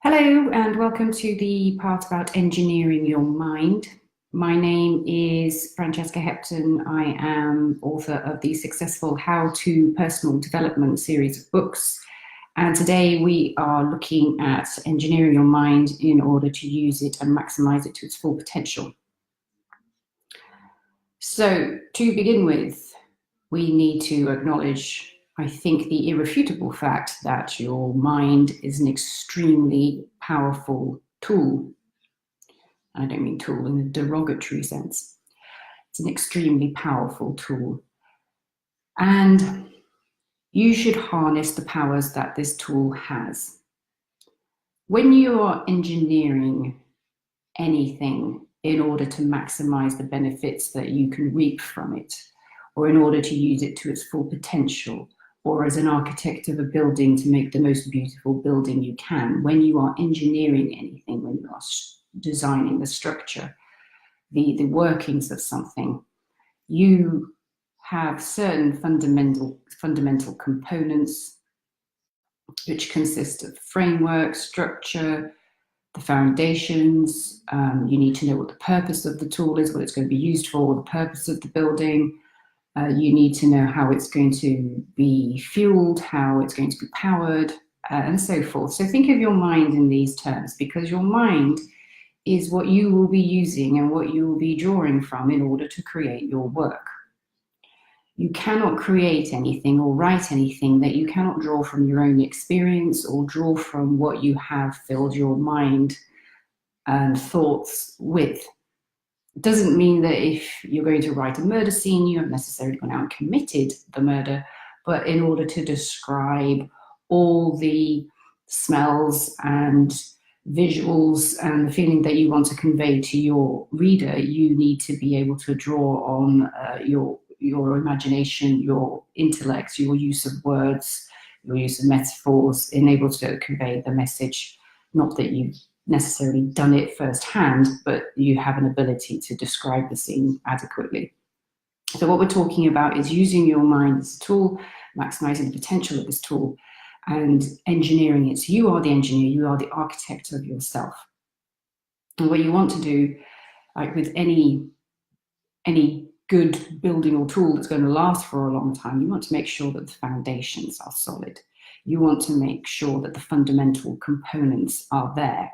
Hello and welcome to the part about engineering your mind. My name is Francesca Hepton. I am author of the successful How to Personal Development series of books. And today we are looking at engineering your mind in order to use it and maximize it to its full potential. So to begin with, we need to acknowledge, I think, the irrefutable fact that your mind is an extremely powerful tool. I don't mean tool in a derogatory sense. It's an extremely powerful tool. And you should harness the powers that this tool has. When you are engineering anything in order to maximize the benefits that you can reap from it, or in order to use it to its full potential, or as an architect of a building to make the most beautiful building you can, when you are engineering anything, when you are designing the structure, the workings of something, you have certain fundamental components which consist of framework, structure, the foundations. You need to know what the purpose of the tool is, what it's going to be used for, the purpose of the building. You need to know how it's going to be fueled, how it's going to be powered, and so forth. So think of your mind in these terms, because your mind is what you will be using and what you will be drawing from in order to create your work. You cannot create anything or write anything that you cannot draw from your own experience or draw from what you have filled your mind and thoughts with. It doesn't mean that if you're going to write a murder scene, you haven't necessarily gone out and committed the murder, but in order to describe all the smells and visuals and the feeling that you want to convey to your reader, you need to be able to draw on your imagination, your intellect, your use of words, your use of metaphors, in able to convey the message. Not that you've necessarily done it firsthand, but you have an ability to describe the scene adequately. So what we're talking about is using your mind as a tool, maximizing the potential of this tool, and engineering it. So you are the engineer, you are the architect of yourself. And what you want to do, like with any good building or tool that's going to last for a long time, you want to make sure that the foundations are solid. You want to make sure that the fundamental components are there.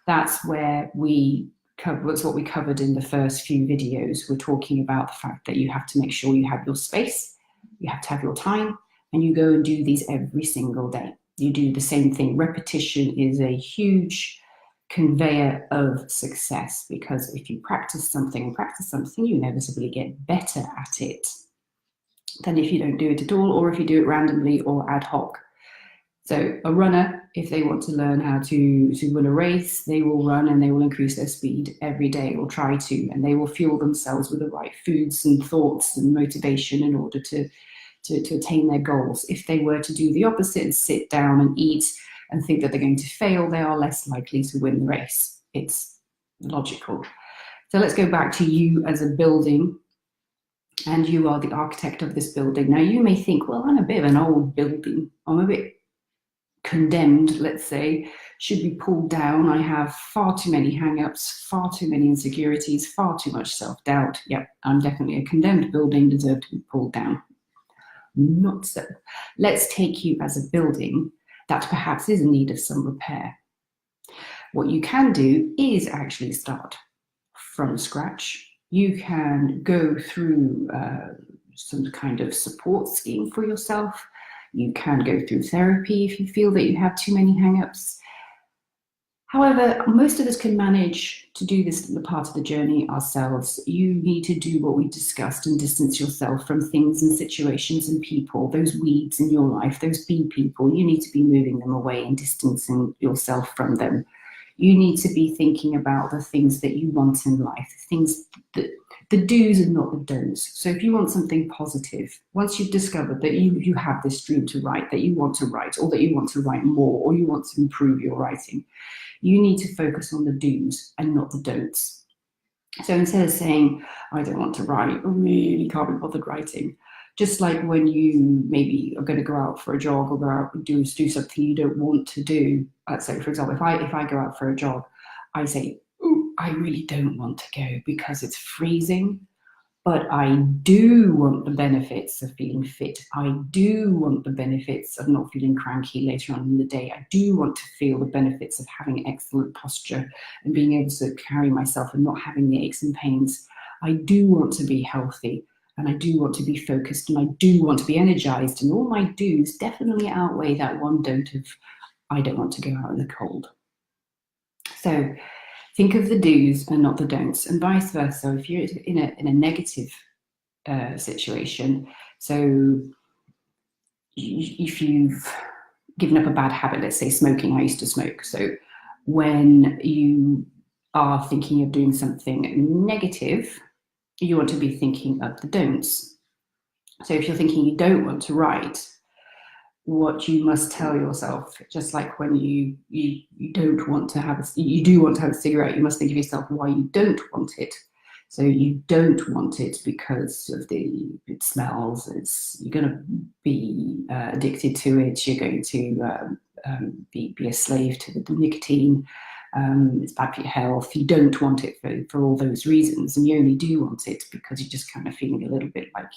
That's where that's what we covered in the first few videos. We're talking about the fact that you have to make sure you have your space, you have to have your time, and you go and do these every single day. You do the same thing. Repetition is a huge conveyor of success, because if you practice something, you inevitably get better at it than if you don't do it at all, or if you do it randomly or ad hoc. So a runner, if they want to learn how to win a race, they will run and they will increase their speed every day, or try to, and they will fuel themselves with the right foods and thoughts and motivation in order to attain their goals. If they were to do the opposite and sit down and eat and think that they're going to fail, they are less likely to win the race. It's logical. So let's go back to you as a building, and you are the architect of this building. Now you may think, well, I'm a bit of an old building. I'm a bit condemned, let's say, should be pulled down. I have far too many hang-ups, far too many insecurities, far too much self-doubt. Yep, I'm definitely a condemned building, deserve to be pulled down. Not so. Let's take you as a building that perhaps is in need of some repair. What you can do is actually start from scratch. You can go through some kind of support scheme for yourself. You can go through therapy if you feel that you have too many hang-ups. However, most of us can manage to do this part of the journey ourselves. You need to do what we discussed and distance yourself from things and situations and people, those weeds in your life, those bee people. You need to be moving them away and distancing yourself from them. You need to be thinking about the things that you want in life, things that the do's and not the don'ts. So if you want something positive, once you've discovered that you have this dream to write, that you want to write, or that you want to write more, or you want to improve your writing, you need to focus on the do's and not the don'ts. So instead of saying, I don't want to write, I really can't be bothered writing, Just like when you maybe are going to go out for a jog or go out and do something you don't want to do. Let's say, for example, if I go out for a jog, I say, "Ooh, I really don't want to go because it's freezing, but I do want the benefits of feeling fit. I do want the benefits of not feeling cranky later on in the day. I do want to feel the benefits of having excellent posture and being able to carry myself and not having the aches and pains. I do want to be healthy, and I do want to be focused, and I do want to be energized, and all my do's definitely outweigh that one don't of I don't want to go out in the cold." So think of the do's and not the don'ts, and vice versa. If you're in a negative situation, so if you've given up a bad habit, let's say smoking, I used to smoke. So when you are thinking of doing something negative, you want to be thinking of the don'ts. So if you're thinking you don't want to write, what you must tell yourself, just like when you don't want to have you do want to have a cigarette, you must think of yourself why you don't want it. So you don't want it because of it smells. You're going to be addicted to it. You're going to be a slave to the nicotine. It's bad for your health. You don't want it for all those reasons, and you only do want it because you're just kind of feeling a little bit like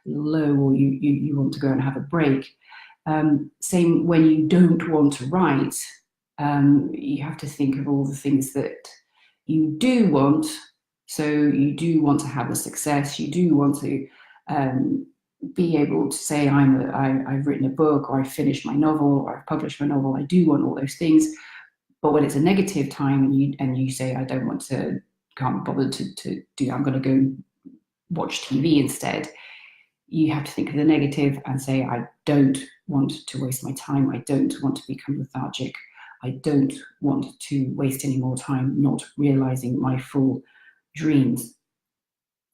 low, or you want to go and have a break. Same when you don't want to write, you have to think of all the things that you do want. So you do want to have a success. You do want to be able to say, I've written a book, or I've finished my novel, or I've published my novel. I do want all those things. But when it's a negative time and you say, I don't want to, can't bother to do, I'm going to go watch TV instead, you have to think of the negative and say, I don't want to waste my time. I don't want to become lethargic. I don't want to waste any more time not realizing my full dreams.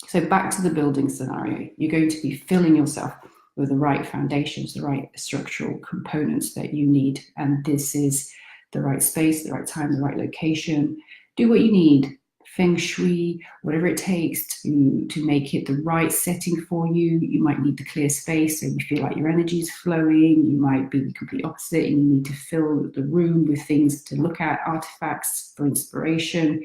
So back to the building scenario, you're going to be filling yourself with the right foundations, the right structural components that you need. And this is the right space, the right time, the right location. Do what you need. Feng shui, whatever it takes to make it the right setting for you. You might need the clear space so you feel like your energy is flowing. You might be the complete opposite and you need to fill the room with things to look at, artifacts for inspiration,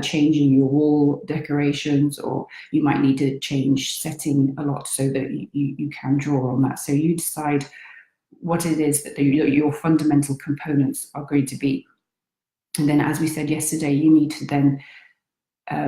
changing your wall decorations, or you might need to change setting a lot so that you can draw on that. So you decide what it is that your fundamental components are going to be. And then, as we said yesterday, you need to then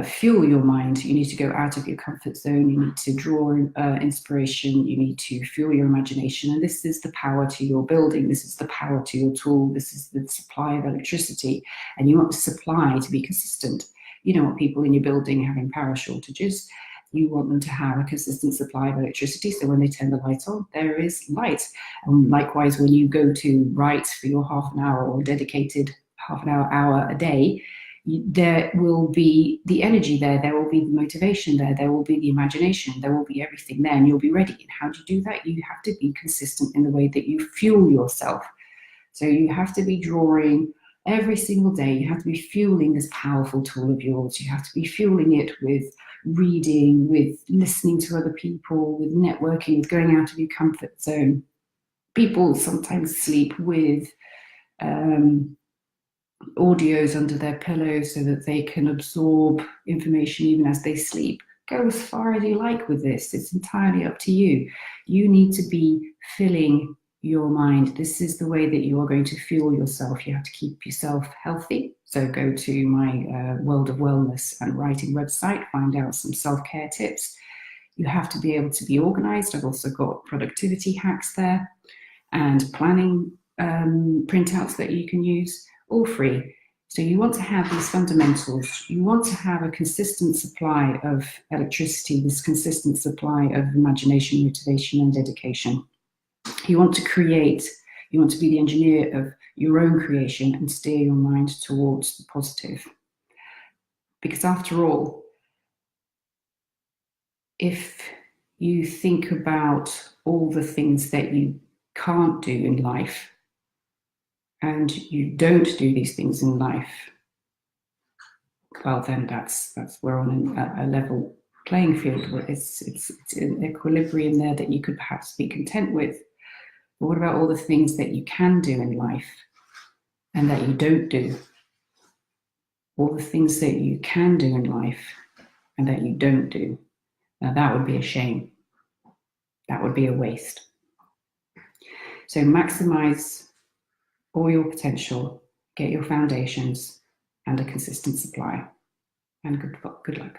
fuel your mind. You need to go out of your comfort zone. You need to draw inspiration. You need to fuel your imagination. And this is the power to your building. This is the power to your tool. This is the supply of electricity. And you want the supply to be consistent. You don't want people in your building having power shortages. You want them to have a consistent supply of electricity. So when they turn the lights on, there is light. And likewise, when you go to write for your half an hour or dedicated half an hour a day, there will be the energy there will be the motivation there will be the imagination, there will be everything there, and you'll be ready. And how do you do that? You have to be consistent in the way that you fuel yourself. So you have to be drawing every single day. You have to be fueling this powerful tool of yours. You have to be fueling it with reading, with listening to other people, with networking, with going out of your comfort zone. People sometimes sleep with audios under their pillows so that they can absorb information even as they sleep. Go as far as you like with this. It's entirely up to you. You need to be filling your mind. This is the way that you are going to fuel yourself. You have to keep yourself healthy. So go to my World of Wellness and Writing website, find out some self-care tips. You have to be able to be organized. I've also got productivity hacks there and planning printouts that you can use, all free. So you want to have these fundamentals. You want to have a consistent supply of electricity, this consistent supply of imagination, motivation, and dedication. You want to create, you want to be the engineer of your own creation and steer your mind towards the positive. Because after all, if you think about all the things that you can't do in life, and you don't do these things in life, well, then that's we're on a level playing field. It's an equilibrium there that you could perhaps be content with. But what about all the things that you can do in life and that you don't do? All the things that you can do in life and that you don't do. Now that would be a shame. That would be a waste. So maximize all your potential, get your foundations and a consistent supply. And good luck.